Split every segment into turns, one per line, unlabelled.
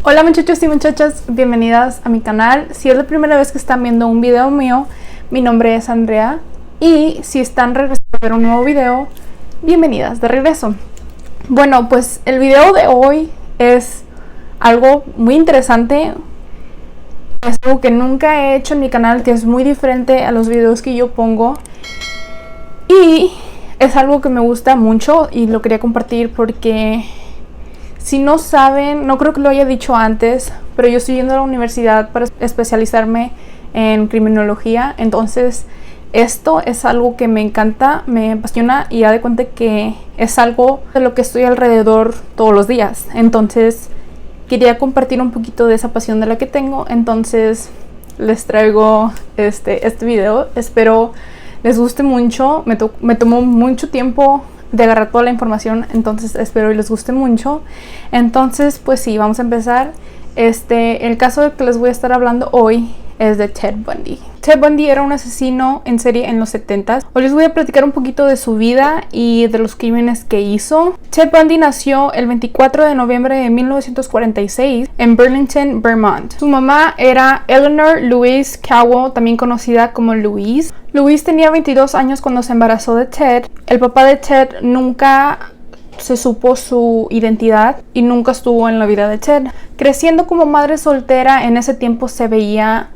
Hola muchachos y muchachas, bienvenidas a mi canal. Si es la primera vez que están viendo un video mío, mi nombre es Andrea. Y si están regresando a ver un nuevo video, bienvenidas de regreso. Bueno, pues el video de hoy es algo muy interesante. Es algo que nunca he hecho en mi canal, que es muy diferente a los videos que yo pongo. Y es algo que me gusta mucho y lo quería compartir porque... si no saben, no creo que lo haya dicho antes, pero yo estoy yendo a la universidad para especializarme en criminología. Entonces esto es algo que me encanta, me apasiona y ya de cuenta que es algo de lo que estoy alrededor todos los días. Entonces quería compartir un poquito de esa pasión de la que tengo. Entonces les traigo este video. Espero les guste mucho. Me tomó mucho tiempo de agarrar toda la información, entonces espero y les guste mucho. Entonces pues sí, vamos a empezar. El caso que les voy a estar hablando hoy es de Ted Bundy. Ted Bundy era un asesino en serie en los 70s. Hoy les voy a platicar un poquito de su vida y de los crímenes que hizo. Ted Bundy nació el 24 de noviembre de 1946 en Burlington, Vermont. Su mamá era Eleanor Louise Cowell, también conocida como Louise. Louise tenía 22 años cuando se embarazó de Ted. El papá de Ted nunca se supo su identidad y nunca estuvo en la vida de Ted. Creciendo como madre soltera en ese tiempo se veía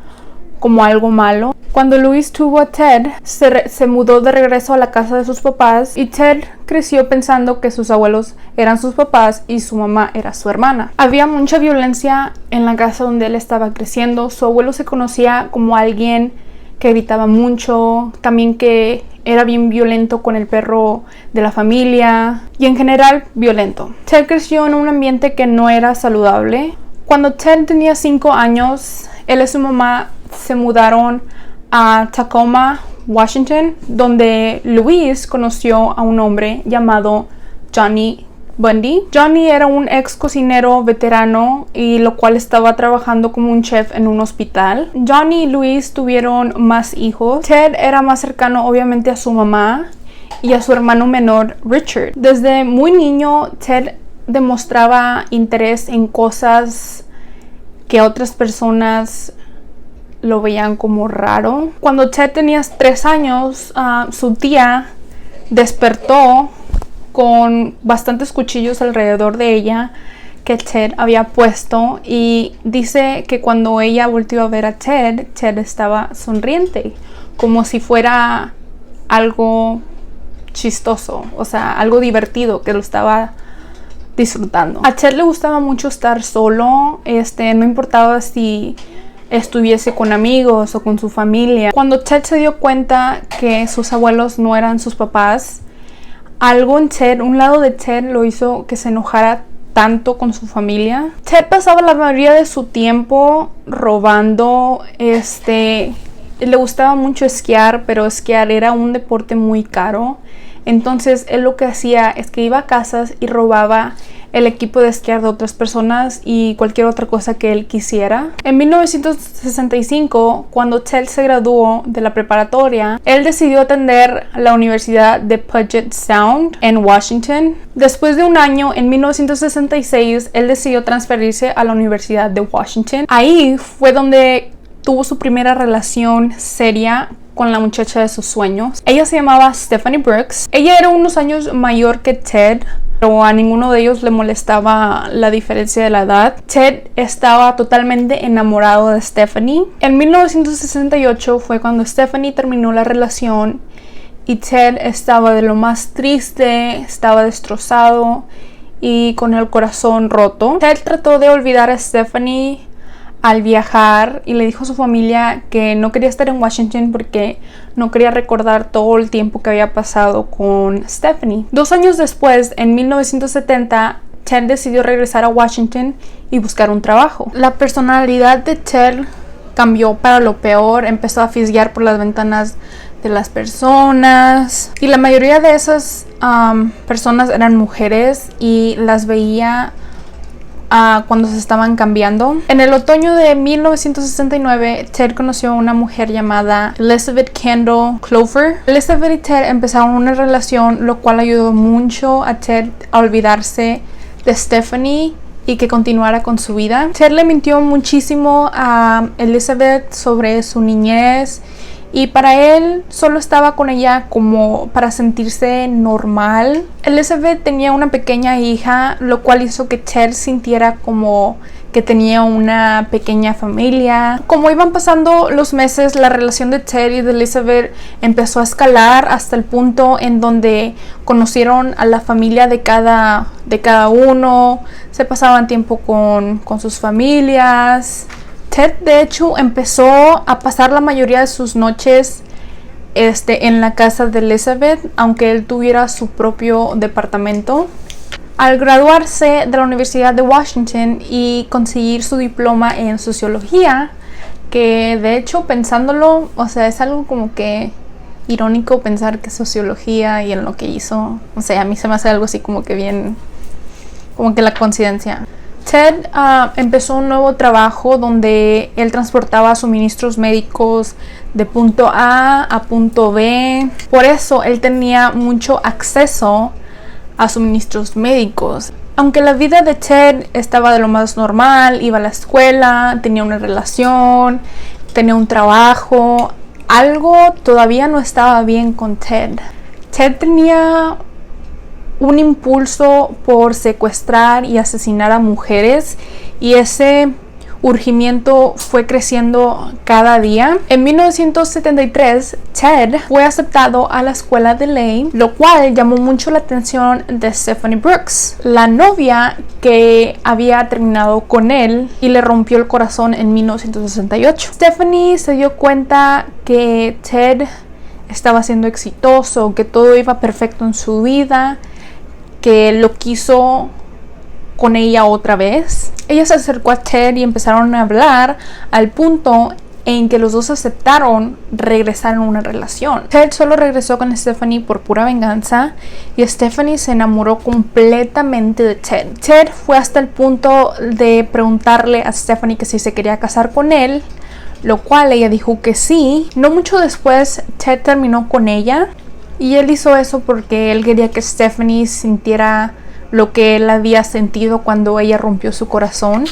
como algo malo. Cuando Louise tuvo a Ted, se mudó de regreso a la casa de sus papás y Ted creció pensando que sus abuelos eran sus papás y su mamá era su hermana. Había mucha violencia en la casa donde él estaba creciendo. Su abuelo se conocía como alguien que gritaba mucho, también que era bien violento con el perro de la familia y en general violento. Ted creció en un ambiente que no era saludable. Cuando Ted tenía 5 años, él y su mamá se mudaron a Tacoma, Washington, donde Louise conoció a un hombre llamado Johnny Bundy. Johnny era un ex cocinero veterano y lo cual estaba trabajando como un chef en un hospital. Johnny y Louise tuvieron más hijos. Ted era más cercano obviamente a su mamá y a su hermano menor Richard. Desde muy niño Ted demostraba interés en cosas que otras personas lo veían como raro. Cuando Ted tenía 3 años, su tía despertó con bastantes cuchillos alrededor de ella que Ted había puesto, y dice que cuando ella volteó a ver a Ted, Ted estaba sonriente, como si fuera algo chistoso, o sea, algo divertido, que lo estaba disfrutando. A Ted le gustaba mucho estar solo, no importaba si estuviese con amigos o con su familia. Cuando Ted se dio cuenta que sus abuelos no eran sus papás, algo en Ted, un lado de Ted lo hizo que se enojara tanto con su familia. Ted pasaba la mayoría de su tiempo robando. Le gustaba mucho esquiar, pero esquiar era un deporte muy caro. Entonces él lo que hacía es que iba a casas y robaba el equipo de esquiar de otras personas y cualquier otra cosa que él quisiera. En 1965, cuando Ted se graduó de la preparatoria, él decidió atender la Universidad de Puget Sound en Washington. Después de un año, en 1966, él decidió transferirse a la Universidad de Washington. Ahí fue donde tuvo su primera relación seria con la muchacha de sus sueños. Ella se llamaba Stephanie Brooks. Ella era unos años mayor que Ted, pero a ninguno de ellos le molestaba la diferencia de la edad. Ted estaba totalmente enamorado de Stephanie. En 1968 fue cuando Stephanie terminó la relación y Ted estaba de lo más triste, estaba destrozado y con el corazón roto. Ted trató de olvidar a Stephanie al viajar y le dijo a su familia que no quería estar en Washington porque no quería recordar todo el tiempo que había pasado con Stephanie. 2 años después, en 1970, Ted decidió regresar a Washington y buscar un trabajo. La personalidad de Ted cambió para lo peor. Empezó a fisguear por las ventanas de las personas y la mayoría de esas personas eran mujeres y las veía cuando se estaban cambiando. En el otoño de 1969, Ted conoció a una mujer llamada Elizabeth Kendall Clover. Elizabeth y Ted empezaron una relación, lo cual ayudó mucho a Ted a olvidarse de Stephanie y que continuara con su vida. Ted le mintió muchísimo a Elizabeth sobre su niñez y para él solo estaba con ella como para sentirse normal. Elizabeth tenía una pequeña hija, lo cual hizo que Ted sintiera como que tenía una pequeña familia. Como iban pasando los meses, la relación de Ted y de Elizabeth empezó a escalar hasta el punto en donde conocieron a la familia de cada uno, se pasaban tiempo con sus familias. Ted de hecho empezó a pasar la mayoría de sus noches en la casa de Elizabeth, aunque él tuviera su propio departamento. Al graduarse de la Universidad de Washington y conseguir su diploma en sociología, que de hecho pensándolo, o sea, es algo como que irónico pensar que sociología y en lo que hizo, o sea, a mí se me hace algo así como que bien, como que la coincidencia. Ted empezó un nuevo trabajo donde él transportaba suministros médicos de punto A a punto B. Por eso él tenía mucho acceso a suministros médicos. Aunque la vida de Ted estaba de lo más normal, iba a la escuela, tenía una relación, tenía un trabajo, algo todavía no estaba bien con Ted. Ted tenía un impulso por secuestrar y asesinar a mujeres y ese urgimiento fue creciendo cada día. En 1973, Ted fue aceptado a la escuela de ley, lo cual llamó mucho la atención de Stephanie Brooks, la novia que había terminado con él y le rompió el corazón en 1968. Stephanie se dio cuenta que Ted estaba siendo exitoso, que todo iba perfecto en su vida, que lo quiso con ella otra vez. Ella se acercó a Ted y empezaron a hablar al punto en que los dos aceptaron regresar en una relación. Ted solo regresó con Stephanie por pura venganza y Stephanie se enamoró completamente de Ted. Ted fue hasta el punto de preguntarle a Stephanie que si se quería casar con él, lo cual ella dijo que sí. No mucho después, Ted terminó con ella y él hizo eso porque él quería que Stephanie sintiera lo que él había sentido cuando ella rompió su corazón.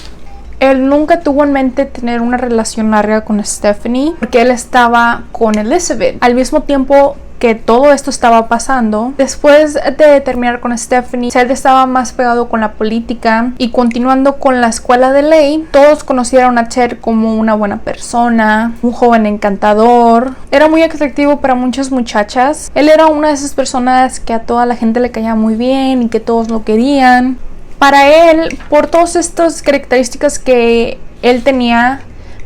Él nunca tuvo en mente tener una relación larga con Stephanie porque él estaba con Elizabeth. Al mismo tiempo que todo esto estaba pasando, después de terminar con Stephanie, Ted estaba más pegado con la política y continuando con la escuela de ley. Todos conocieron a Ted como una buena persona, un joven encantador. Era muy atractivo para muchas muchachas. Él era una de esas personas que a toda la gente le caía muy bien y que todos lo querían. Para él, por todas estas características que él tenía,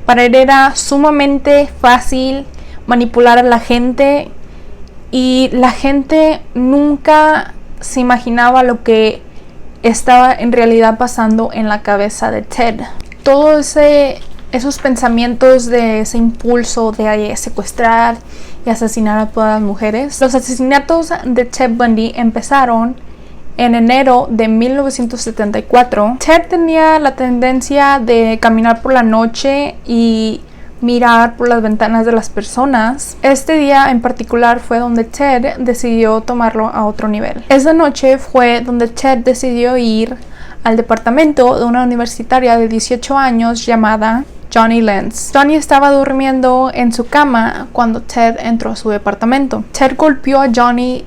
para él era sumamente fácil manipular a la gente y la gente nunca se imaginaba lo que estaba en realidad pasando en la cabeza de Ted. Todos esos pensamientos de ese impulso de secuestrar y asesinar a todas las mujeres. Los asesinatos de Ted Bundy empezaron en enero de 1974. Ted tenía la tendencia de caminar por la noche y mirar por las ventanas de las personas. Este día en particular fue donde Ted decidió tomarlo a otro nivel. Esa noche fue donde Ted decidió ir al departamento de una universitaria de 18 años llamada Johnny Lenz. Johnny estaba durmiendo en su cama cuando Ted entró a su departamento. Ted golpeó a Johnny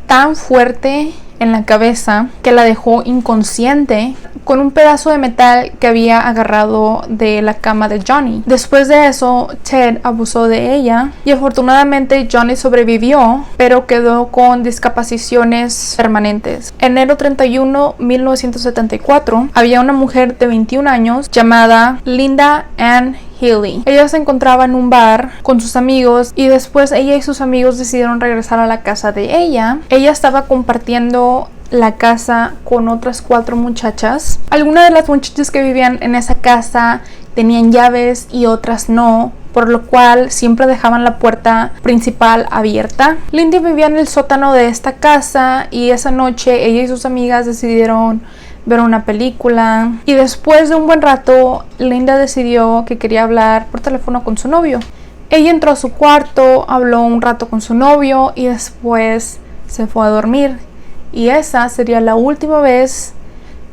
tan fuerte en la cabeza que la dejó inconsciente con un pedazo de metal que había agarrado de la cama de Johnny. Después de eso, Ted abusó de ella y afortunadamente Johnny sobrevivió, pero quedó con discapacidades permanentes. Enero 31, 1974, había una mujer de 21 años llamada Linda Ann Healy. Ella se encontraba en un bar con sus amigos y después ella y sus amigos decidieron regresar a la casa de ella. Ella estaba compartiendo la casa con otras 4 muchachas. Algunas de las muchachas que vivían en esa casa tenían llaves y otras no, por lo cual siempre dejaban la puerta principal abierta. Lindy vivía en el sótano de esta casa y esa noche ella y sus amigas decidieron ver una película y después de un buen rato Linda decidió que quería hablar por teléfono con su novio. Ella entró a su cuarto, habló un rato con su novio y después se fue a dormir y esa sería la última vez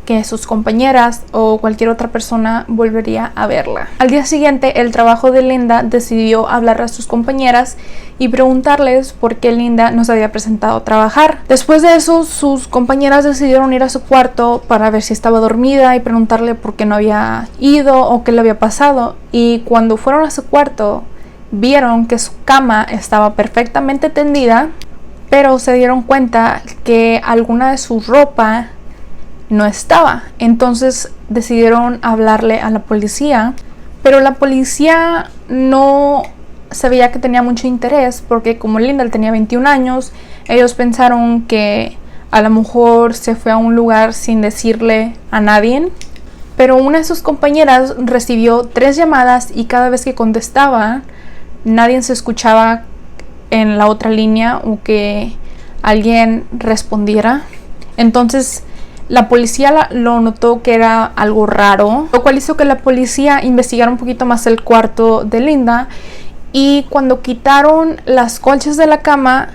que sus compañeras o cualquier otra persona volvería a verla. Al día siguiente, el trabajo de Linda decidió hablar a sus compañeras y preguntarles por qué Linda no se había presentado a trabajar. Después de eso, sus compañeras decidieron ir a su cuarto para ver si estaba dormida y preguntarle por qué no había ido o qué le había pasado. Y cuando fueron a su cuarto, vieron que su cama estaba perfectamente tendida, pero se dieron cuenta que alguna de su ropa no estaba. Entonces decidieron hablarle a la policía, pero la policía no se veía que tenía mucho interés, porque como Linda tenía 21 años, ellos pensaron que a lo mejor se fue a un lugar sin decirle a nadie. Pero una de sus compañeras recibió 3 llamadas y cada vez que contestaba, nadie se escuchaba en la otra línea o que alguien respondiera. Entonces la policía lo notó que era algo raro, lo cual hizo que la policía investigara un poquito más el cuarto de Linda. Y cuando quitaron las colchas de la cama,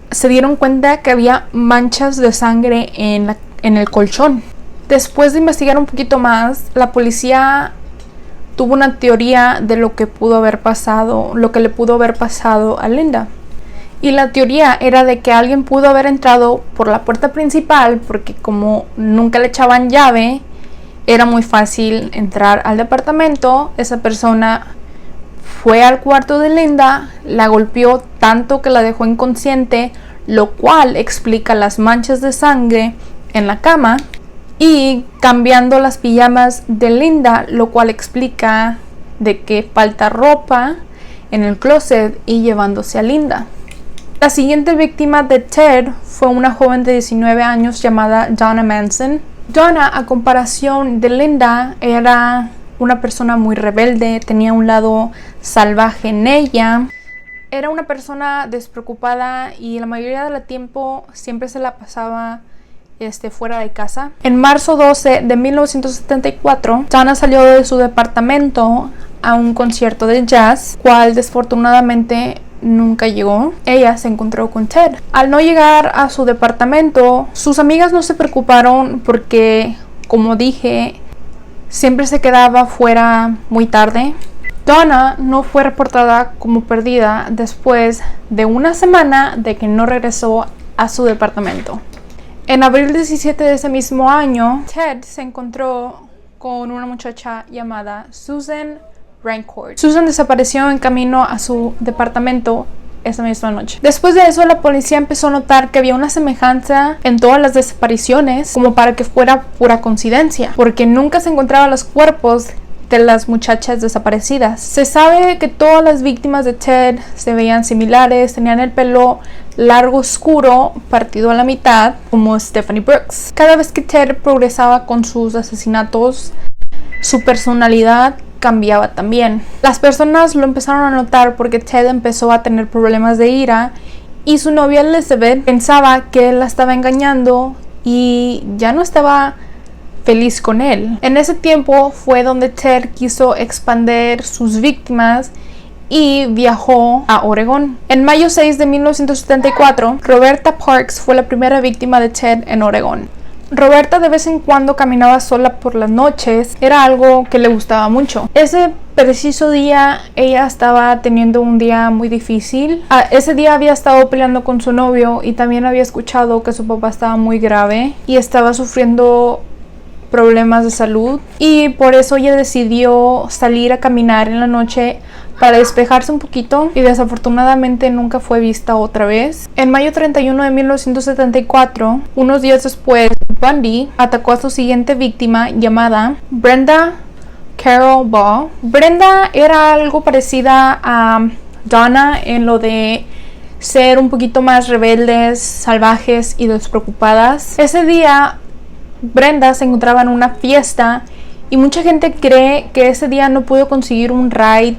se dieron cuenta que había manchas de sangre en el colchón. Después de investigar un poquito más, la policía tuvo una teoría de lo que pudo haber pasado, lo que le pudo haber pasado a Linda. Y la teoría era de que alguien pudo haber entrado por la puerta principal, porque como nunca le echaban llave, era muy fácil entrar al departamento. Esa persona fue al cuarto de Linda, la golpeó tanto que la dejó inconsciente, lo cual explica las manchas de sangre en la cama, y cambiando las pijamas de Linda, lo cual explica de que falta ropa en el closet y llevándose a Linda. La siguiente víctima de Ted fue una joven de 19 años llamada Donna Manson. Donna, a comparación de Linda, era una persona muy rebelde, tenía un lado salvaje en ella. Era una persona despreocupada y la mayoría del tiempo siempre se la pasaba fuera de casa. En marzo 12 de 1974, Donna salió de su departamento a un concierto de jazz, cual desafortunadamente nunca llegó. Ella se encontró con Ted. Al no llegar a su departamento, sus amigas no se preocuparon porque, como dije, siempre se quedaba fuera muy tarde. Donna no fue reportada como perdida después de una semana de que no regresó a su departamento. En abril 17 de ese mismo año, Ted se encontró con una muchacha llamada Susan Rancourt. Susan desapareció en camino a su departamento esa misma noche. Después de eso, la policía empezó a notar que había una semejanza en todas las desapariciones, como para que fuera pura coincidencia, porque nunca se encontraban los cuerpos de las muchachas desaparecidas. Se sabe que todas las víctimas de Ted se veían similares, tenían el pelo largo oscuro partido a la mitad, como Stephanie Brooks. Cada vez que Ted progresaba con sus asesinatos, su personalidad cambiaba también. Las personas lo empezaron a notar porque Ted empezó a tener problemas de ira y su novia Elizabeth pensaba que él la estaba engañando y ya no estaba feliz con él. En ese tiempo fue donde Ted quiso expandir sus víctimas y viajó a Oregón. En mayo 6 de 1974, Roberta Parks fue la primera víctima de Ted en Oregón. Roberta de vez en cuando caminaba sola por las noches, era algo que le gustaba mucho. Ese preciso día ella estaba teniendo un día muy difícil. Ese día había estado peleando con su novio y también había escuchado que su papá estaba muy grave y estaba sufriendo problemas de salud, y por eso ella decidió salir a caminar en la noche para despejarse un poquito, y desafortunadamente nunca fue vista otra vez. En mayo 31 de 1974, unos días después, Bundy atacó a su siguiente víctima llamada Brenda Carol Ball. Brenda era algo parecida a Donna en lo de ser un poquito más rebeldes, salvajes y despreocupadas. Ese día Brenda se encontraba en una fiesta y mucha gente cree que ese día no pudo conseguir un ride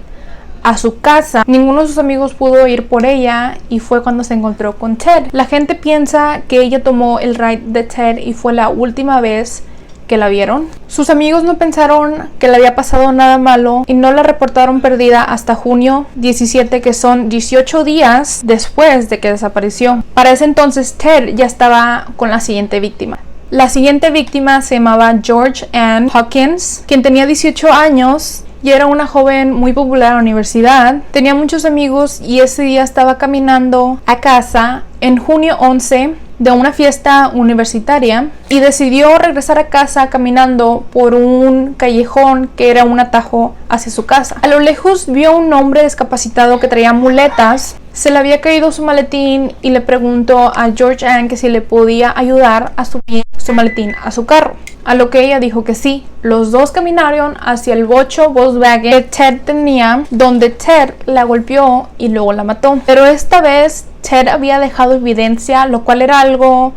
a su casa. Ninguno de sus amigos pudo ir por ella y fue cuando se encontró con Ted. La gente piensa que ella tomó el ride de Ted y fue la última vez que la vieron. Sus amigos no pensaron que le había pasado nada malo y no la reportaron perdida hasta junio 17, que son 18 días después de que desapareció. Para ese entonces Ted ya estaba con la siguiente víctima. La siguiente víctima se llamaba George Ann Hawkins, quien tenía 18 años y era una joven muy popular en la universidad. Tenía muchos amigos y ese día estaba caminando a casa en junio 11 de una fiesta universitaria y decidió regresar a casa caminando por un callejón que era un atajo hacia su casa. A lo lejos vio a un hombre discapacitado que traía muletas. Se le había caído su maletín y le preguntó a George Ann que si le podía ayudar a subir su maletín a su carro, a lo que ella dijo que sí. Los dos caminaron hacia el bocho Volkswagen que Ted tenía, donde Ted la golpeó y luego la mató. Pero esta vez Ted había dejado evidencia, lo cual era algo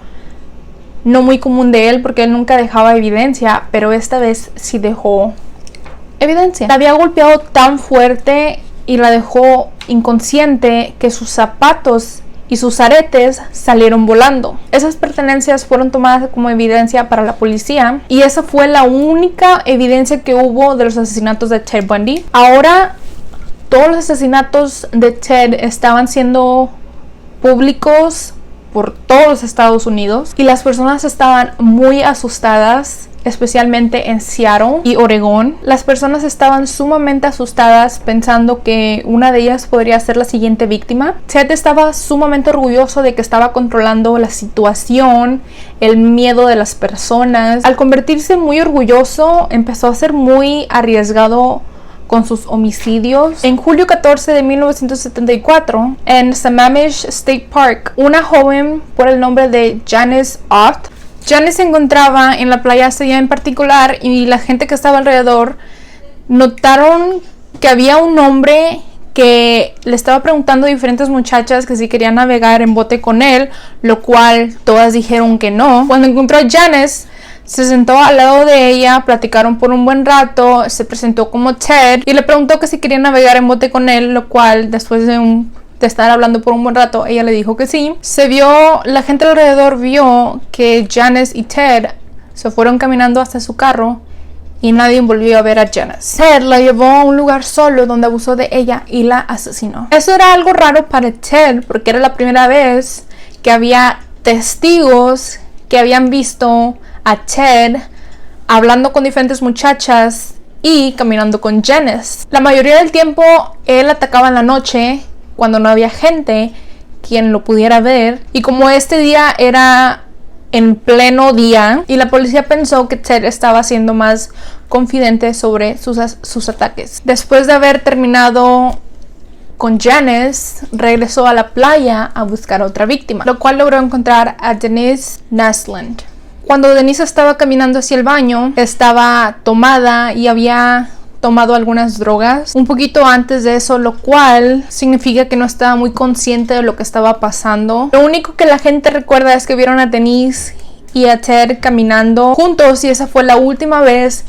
no muy común de él porque él nunca dejaba evidencia, pero esta vez sí dejó evidencia. La había golpeado tan fuerte y la dejó inconsciente que sus zapatos y sus aretes salieron volando. Esas pertenencias fueron tomadas como evidencia para la policía y esa fue la única evidencia que hubo de los asesinatos de Ted Bundy. Ahora todos los asesinatos de Ted estaban siendo públicos por todos los Estados Unidos y las personas estaban muy asustadas, especialmente en Seattle y Oregón. Las personas estaban sumamente asustadas pensando que una de ellas podría ser la siguiente víctima. Ted estaba sumamente orgulloso de que estaba controlando la situación, el miedo de las personas. Al convertirse muy orgulloso, empezó a ser muy arriesgado con sus homicidios. En julio 14 de 1974, en Sammamish State Park, una joven por el nombre de Janice Ott. Janice se encontraba en la playa ese día en particular y la gente que estaba alrededor notaron que había un hombre que le estaba preguntando a diferentes muchachas que si querían navegar en bote con él, lo cual todas dijeron que no. Cuando encontró a Janice, se sentó al lado de ella, platicaron por un buen rato, se presentó como Ted y le preguntó que si quería navegar en bote con él, lo cual después de estar hablando por un buen rato, ella le dijo que sí. La gente alrededor vio que Janice y Ted se fueron caminando hasta su carro y nadie volvió a ver a Janice. Ted la llevó a un lugar solo donde abusó de ella y la asesinó. Eso era algo raro para Ted porque era la primera vez que había testigos que habían visto a Ted hablando con diferentes muchachas y caminando con Janice. La mayoría del tiempo él atacaba en la noche cuando no había gente quien lo pudiera ver, y como este día era en pleno día y la policía pensó que Ted estaba siendo más confidente sobre sus ataques. Después de haber terminado con Janice, regresó a la playa a buscar a otra víctima, lo cual logró encontrar a Denise Naslund. Cuando Denise estaba caminando hacia el baño, estaba tomada y había tomado algunas drogas un poquito antes de eso, lo cual significa que no estaba muy consciente de lo que estaba pasando. Lo único que la gente recuerda es que vieron a Denise y a Ted caminando juntos y esa fue la última vez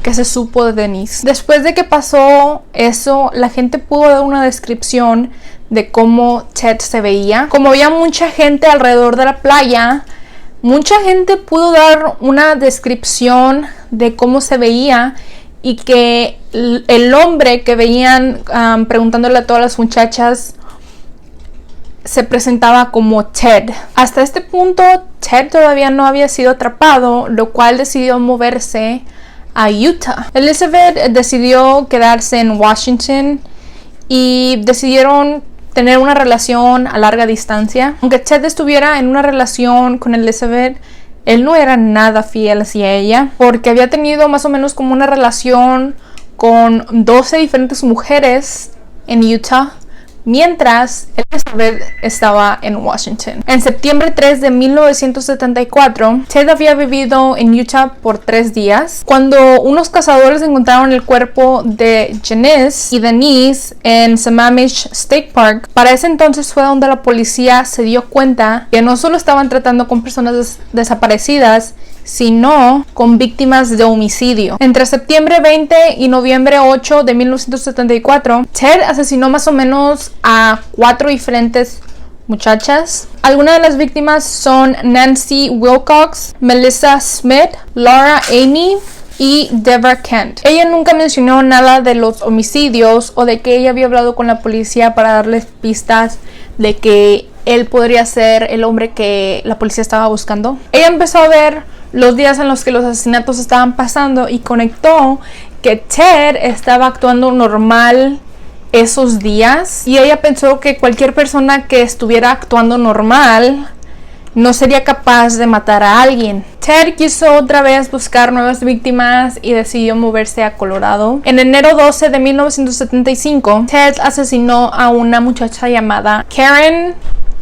que se supo de Denise. Después de que pasó eso, la gente pudo dar una descripción de cómo Ted se veía. Como había mucha gente alrededor de la playa, mucha gente pudo dar una descripción de cómo se veía y que el hombre que veían preguntándole a todas las muchachas se presentaba como Ted. Hasta este punto Ted todavía no había sido atrapado, lo cual decidió moverse a Utah. Elizabeth decidió quedarse en Washington y decidieron tener una relación a larga distancia. Aunque Ted estuviera en una relación con Elizabeth, él no era nada fiel hacia ella, porque había tenido más o menos como una relación con 12 diferentes mujeres en Utah, mientras Elizabeth estaba en Washington. En septiembre 3 de 1974, Ted había vivido en Utah por 3 días, cuando unos cazadores encontraron el cuerpo de Janice y Denise en Sammamish State Park. Para ese entonces fue donde la policía se dio cuenta que no solo estaban tratando con personas desaparecidas, sino con víctimas de homicidio. Entre septiembre 20 y noviembre 8 de 1974, Ted asesinó más o menos a 4 diferentes muchachas. Algunas de las víctimas son Nancy Wilcox, Melissa Smith, Laura Amy y Deborah Kent. Ella nunca mencionó nada de los homicidios o de que ella había hablado con la policía para darles pistas de que él podría ser el hombre que la policía estaba buscando. Ella empezó a ver los días en los que los asesinatos estaban pasando y conectó que Ted estaba actuando normal esos días, y ella pensó que cualquier persona que estuviera actuando normal no sería capaz de matar a alguien. Ted quiso otra vez buscar nuevas víctimas y decidió moverse a Colorado. En enero 12 de 1975, Ted asesinó a una muchacha llamada Karen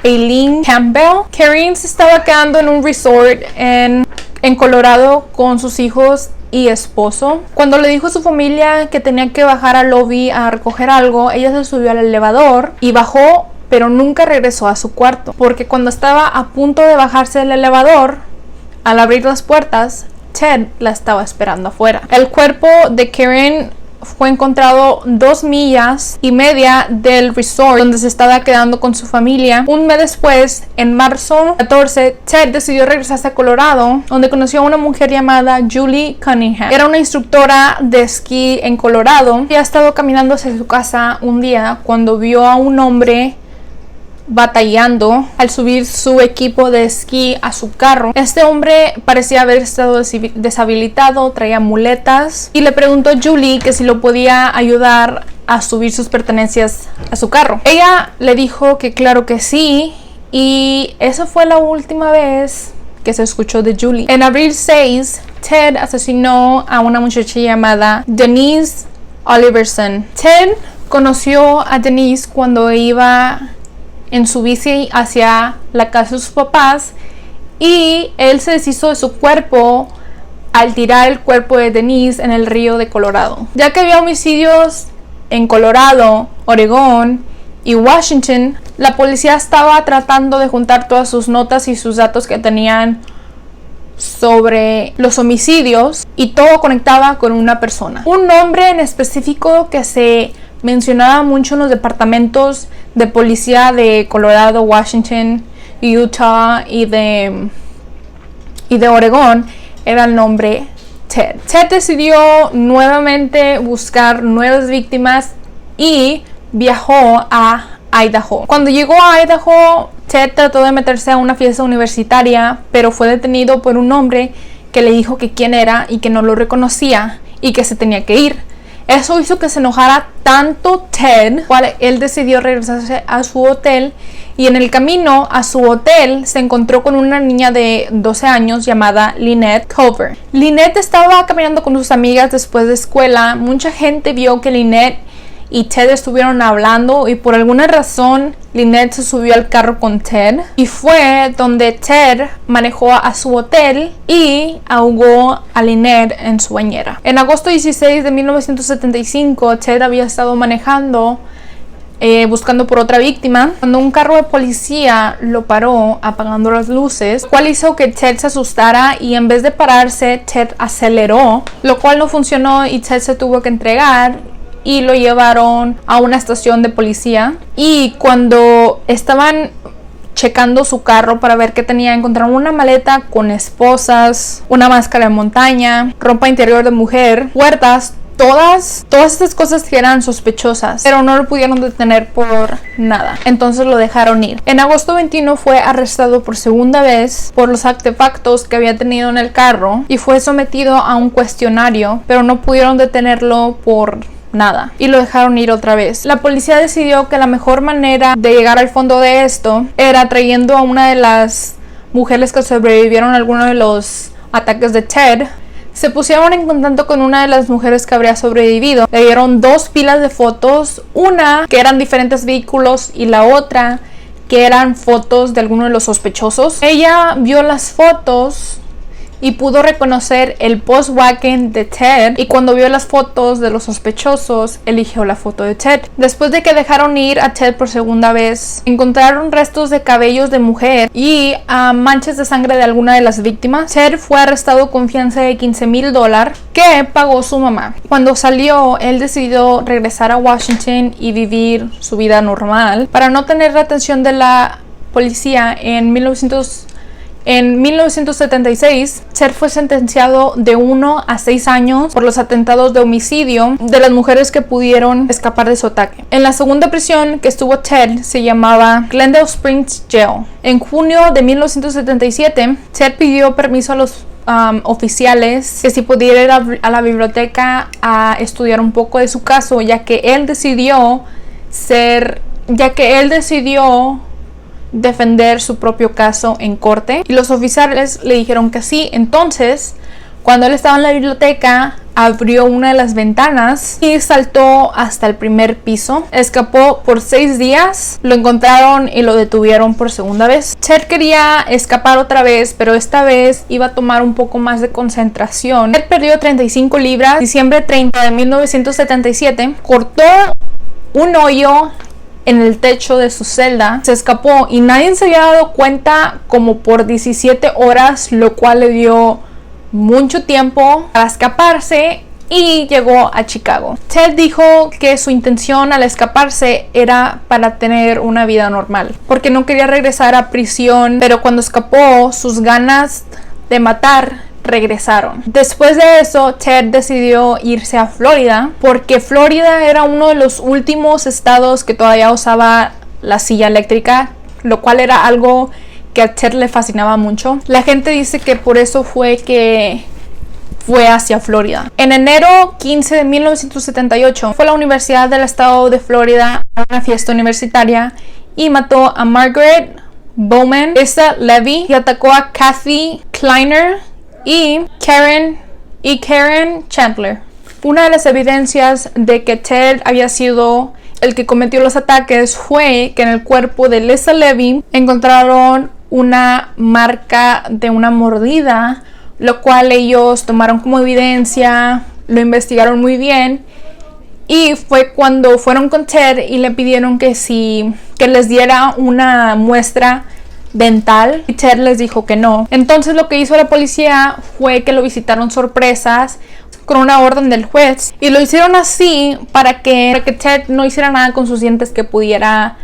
Eileen Campbell. Karen se estaba quedando en un resort en Colorado con sus hijos y esposo. Cuando le dijo a su familia que tenía que bajar al lobby a recoger algo, ella se subió al elevador y bajó, pero nunca regresó a su cuarto, porque cuando estaba a punto de bajarse del elevador, al abrir las puertas, Ted la estaba esperando afuera. El cuerpo de Karen fue encontrado 2,5 millas del resort donde se estaba quedando con su familia. Un mes después, en marzo 14, Ted decidió regresarse a Colorado, donde conoció a una mujer llamada Julie Cunningham. Era una instructora de esquí en Colorado. Ella estaba caminando hacia su casa un día cuando vio a un hombre batallando al subir su equipo de esquí a su carro. Este hombre parecía haber estado deshabilitado, traía muletas, y le preguntó a Julie que si lo podía ayudar a subir sus pertenencias a su carro. Ella le dijo que claro que sí, y esa fue la última vez que se escuchó de Julie. En abril 6, Ted asesinó a una muchacha llamada Denise Oliverson. Ted conoció a Denise cuando iba en su bici hacia la casa de sus papás, y él se deshizo de su cuerpo al tirar el cuerpo de Denise en el río de Colorado. Ya que había homicidios en Colorado, Oregón y Washington, la policía estaba tratando de juntar todas sus notas y sus datos que tenían sobre los homicidios, y todo conectaba con una persona. Un nombre en específico que se mencionaba mucho en los departamentos de policía de Colorado, Washington, Utah y de Oregón era el nombre Ted. Ted decidió nuevamente buscar nuevas víctimas y viajó a Idaho. Cuando llegó a Idaho, Ted trató de meterse a una fiesta universitaria, pero fue detenido por un hombre que le dijo que quién era y que no lo reconocía y que se tenía que ir. Eso hizo que se enojara tanto Ted, cual él decidió regresarse a su hotel, y en el camino a su hotel se encontró con una niña de 12 años llamada Lynette Culver. Lynette estaba caminando con sus amigas después de escuela. Mucha gente vio que Lynette y Ted estuvieron hablando, y por alguna razón Lynette se subió al carro con Ted, y fue donde Ted manejó a su hotel y ahogó a Lynette en su bañera. En agosto 16 de 1975, Ted había estado manejando buscando por otra víctima, cuando un carro de policía lo paró apagando las luces, lo cual hizo que Ted se asustara, y en vez de pararse, Ted aceleró, lo cual no funcionó y Ted se tuvo que entregar y lo llevaron a una estación de policía. Y cuando estaban checando su carro para ver qué tenía, encontraron una maleta con esposas, una máscara de montaña, ropa interior de mujer, puertas, todas estas cosas que eran sospechosas, pero no lo pudieron detener por nada. Entonces lo dejaron ir. En agosto 21 fue arrestado por segunda vez por los artefactos que había tenido en el carro y fue sometido a un cuestionario, pero no pudieron detenerlo por nada y lo dejaron ir otra vez. La policía decidió que la mejor manera de llegar al fondo de esto era trayendo a una de las mujeres que sobrevivieron a alguno de los ataques de Ted. Se pusieron en contacto con una de las mujeres que habría sobrevivido. Le dieron 2 pilas de fotos, una que eran diferentes vehículos y la otra que eran fotos de alguno de los sospechosos. Ella vio las fotos y pudo reconocer el Volkswagen de Ted, y cuando vio las fotos de los sospechosos eligió la foto de Ted. Después de que dejaron ir a Ted por segunda vez, encontraron restos de cabellos de mujer y manchas de sangre de alguna de las víctimas. Ted fue arrestado con fianza de $15,000 que pagó su mamá. Cuando salió, él decidió regresar a Washington y vivir su vida normal para no tener la atención de la policía. En En 1976, Ted fue sentenciado de 1 a 6 años por los atentados de homicidio de las mujeres que pudieron escapar de su ataque. En la segunda prisión que estuvo Ted se llamaba Glendale Springs Jail. En junio de 1977, Ted pidió permiso a los oficiales que si pudiera ir a la biblioteca a estudiar un poco de su caso, ya que él decidió defender su propio caso en corte, y los oficiales le dijeron que sí. Entonces, cuando él estaba en la biblioteca, abrió una de las ventanas y saltó hasta el primer piso. Escapó por 6 días, lo encontraron y lo detuvieron por segunda vez. Ted quería escapar otra vez, pero esta vez iba a tomar un poco más de concentración. Ted perdió 35 libras. Diciembre 30 de 1977, cortó un hoyo en el techo de su celda, se escapó y nadie se había dado cuenta como por 17 horas, lo cual le dio mucho tiempo para escaparse, y llegó a Chicago. Ted dijo que su intención al escaparse era para tener una vida normal, porque no quería regresar a prisión, pero cuando escapó, sus ganas de matar regresaron. Después de eso, Ted decidió irse a Florida, porque Florida era uno de los últimos estados que todavía usaba la silla eléctrica, lo cual era algo que a Ted le fascinaba mucho. La gente dice que por eso fue que fue hacia Florida. En enero 15 de 1978, fue a la Universidad del Estado de Florida a una fiesta universitaria y mató a Margaret Bowman, Lisa Levy, y atacó a Kathy Kleiner y Karen Chandler. Una de las evidencias de que Ted había sido el que cometió los ataques fue que en el cuerpo de Lisa Levy encontraron una marca de una mordida, lo cual ellos tomaron como evidencia, lo investigaron muy bien, y fue cuando fueron con Ted y le pidieron que les diera una muestra dental, y Ted les dijo que no. Entonces lo que hizo la policía fue que lo visitaron sorpresas con una orden del juez, y lo hicieron así para que Ted no hiciera nada con sus dientes que pudiera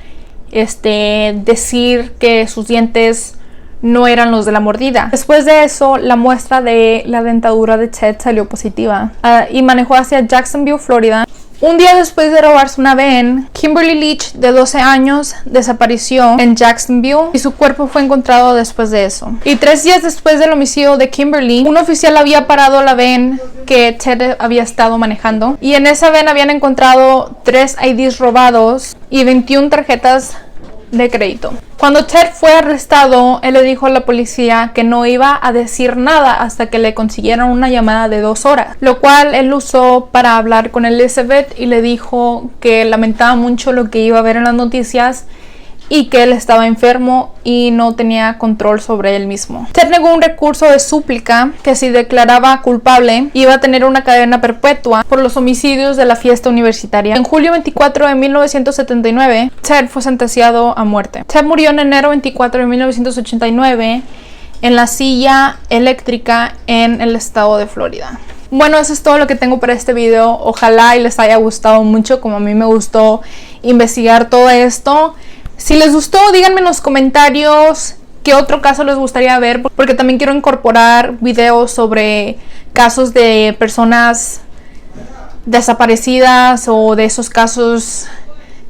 decir que sus dientes no eran los de la mordida. Después de eso, la muestra de la dentadura de Ted salió positiva, y manejó hacia Jacksonville, Florida. Un día después de robarse una van, Kimberly Leach, de 12 años, desapareció en Jacksonville y su cuerpo fue encontrado después de eso. Y 3 días después del homicidio de Kimberly, un oficial había parado la van que Ted había estado manejando, y en esa van habían encontrado 3 IDs robados y 21 tarjetas de crédito. Cuando Ted fue arrestado, él le dijo a la policía que no iba a decir nada hasta que le consiguieran una llamada de 2 horas, lo cual él usó para hablar con Elizabeth, y le dijo que lamentaba mucho lo que iba a ver en las noticias y que él estaba enfermo y no tenía control sobre él mismo. Ted negó un recurso de súplica que si declaraba culpable iba a tener una cadena perpetua por los homicidios de la fiesta universitaria. En julio 24 de 1979, Ted fue sentenciado a muerte. Ted murió en enero 24 de 1989 en la silla eléctrica en el estado de Florida. Bueno, eso es todo lo que tengo para este video. Ojalá y les haya gustado mucho, como a mí me gustó investigar todo esto. Si les gustó, díganme en los comentarios qué otro caso les gustaría ver, porque también quiero incorporar videos sobre casos de personas desaparecidas o de esos casos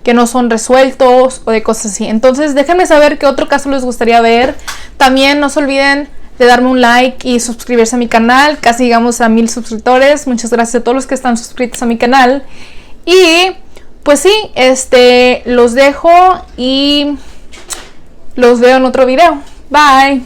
que no son resueltos o de cosas así. Entonces déjenme saber qué otro caso les gustaría ver. También no se olviden de darme un like y suscribirse a mi canal. Casi llegamos a 1000 suscriptores. Muchas gracias a todos los que están suscritos a mi canal. Y pues sí, los dejo y los veo en otro video. Bye.